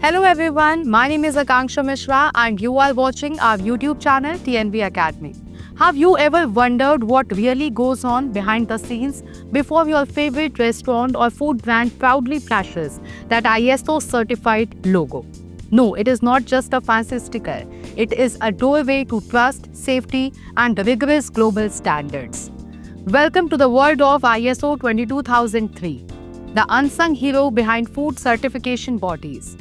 Hello everyone, my name is Akanksha Mishra and you are watching our YouTube channel TNV Academy. Have you ever wondered what really goes on behind the scenes before your favorite restaurant or food brand proudly flashes that ISO certified logo? No, it is not just a fancy sticker. It is a doorway to trust, safety and rigorous global standards. Welcome to the world of ISO 22003, the unsung hero behind food certification bodies.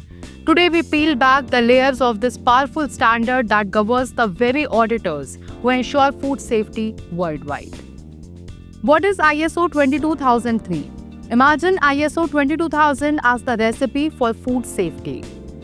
Today we peel back the layers of this powerful standard that governs the very auditors who ensure food safety worldwide. What is ISO 22003? Imagine ISO 22000 as the recipe for food safety.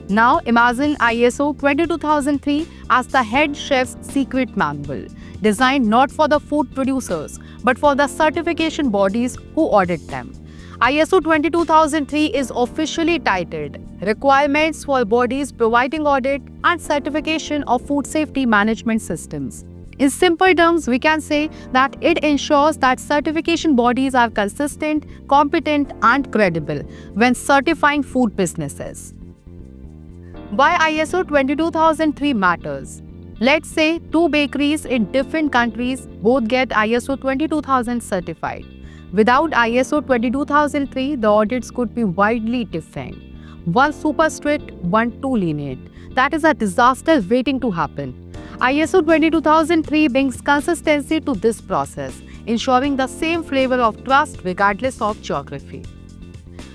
Now imagine ISO 22003 as the head chef's secret manual, designed not for the food producers but for the certification bodies who audit them. ISO 22003 is officially titled Requirements for Bodies Providing Audit and Certification of Food Safety Management Systems. In simple terms, we can say that it ensures that certification bodies are consistent, competent, and credible when certifying food businesses. Why ISO 22003 matters? Let's say two bakeries in different countries both get ISO 22000 certified. Without ISO 22003, the audits could be widely different. One super strict, one too lenient. That is a disaster waiting to happen. ISO 22003 brings consistency to this process, ensuring the same flavor of trust regardless of geography.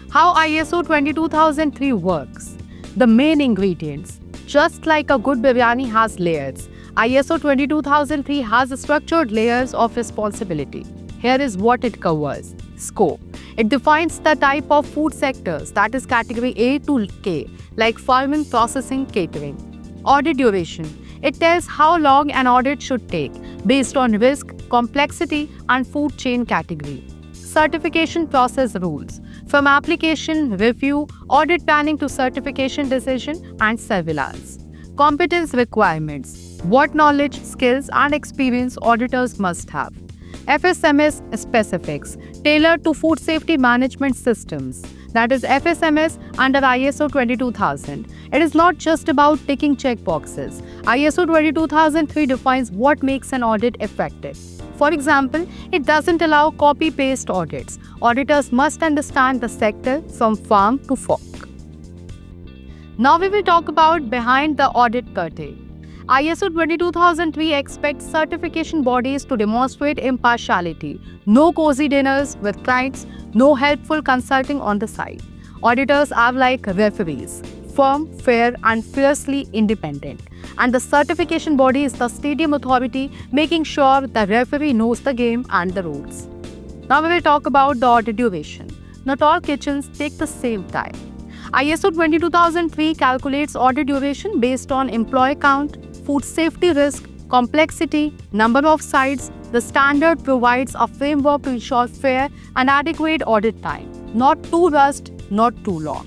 How ISO 22003 works? The main ingredients. Just like a good biryani has layers, ISO 22003 has structured layers of responsibility. Here is what it covers. Scope. It defines the type of food sectors, that is category A to K, like farming, processing, catering. Audit duration. It tells how long an audit should take based on risk, complexity, and food chain category. Certification process rules. From application, review, audit planning to certification decision and surveillance. Competence requirements. What knowledge, skills, and experience auditors must have. FSMS specifics, tailored to food safety management systems, that is FSMS under ISO 22000. It is not just about ticking checkboxes. ISO 22003 defines what makes an audit effective. For example, it doesn't allow copy-paste audits. Auditors must understand the sector from farm to fork. Now we will talk about behind the audit curtain. ISO 22003 expects certification bodies to demonstrate impartiality. No cozy dinners with clients, no helpful consulting on the side. Auditors are like referees, firm, fair, and fiercely independent. And the certification body is the stadium authority, making sure the referee knows the game and the rules. Now we will talk about the audit duration. Not all kitchens take the same time. ISO 22003 calculates audit duration based on employee count, food safety risk, complexity, number of sites. The standard provides a framework to ensure fair and adequate audit time, not too rushed, not too long.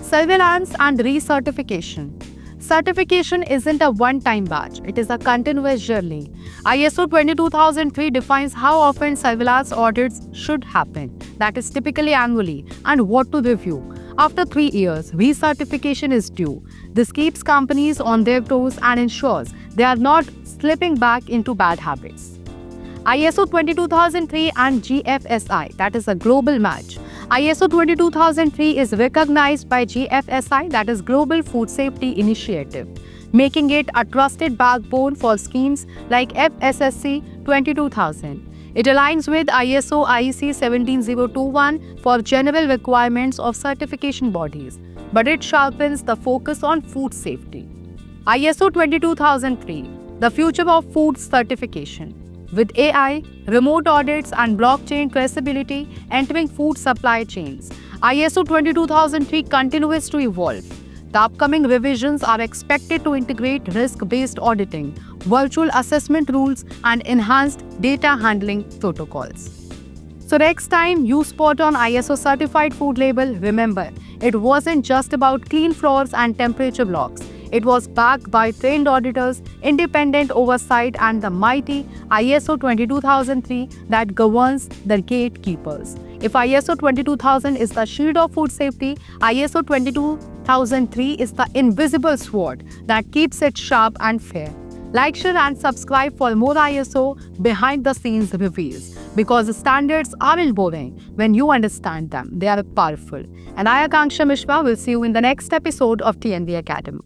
Surveillance and recertification. Certification isn't a one-time batch, it is a continuous journey. ISO 22003 defines how often surveillance audits should happen, that is typically annually, and what to review. After 3 years, recertification is due. This keeps companies on their toes and ensures they are not slipping back into bad habits. ISO 22003 and GFSI, that is a global match. ISO 22003 is recognized by GFSI, that is Global Food Safety Initiative, making it a trusted backbone for schemes like FSSC 22000. It aligns with ISO IEC 17021 for general requirements of certification bodies, but it sharpens the focus on food safety. ISO 22003, the future of food certification. With AI, remote audits and blockchain traceability entering food supply chains, ISO 22003 continues to evolve. The upcoming revisions are expected to integrate risk-based auditing, virtual assessment rules, and enhanced data handling protocols. So next time you spot on ISO certified food label, remember, it wasn't just about clean floors and temperature blocks. It was backed by trained auditors, independent oversight, and the mighty ISO 22003 that governs the gatekeepers. If ISO 22000 is the shield of food safety, ISO 22003 is the invisible sword that keeps it sharp and fair. Like, share, and subscribe for more ISO behind the scenes reviews, because standards aren't boring when you understand them. They are powerful. And I, Akanksha Mishra, will see you in the next episode of TNV Academy.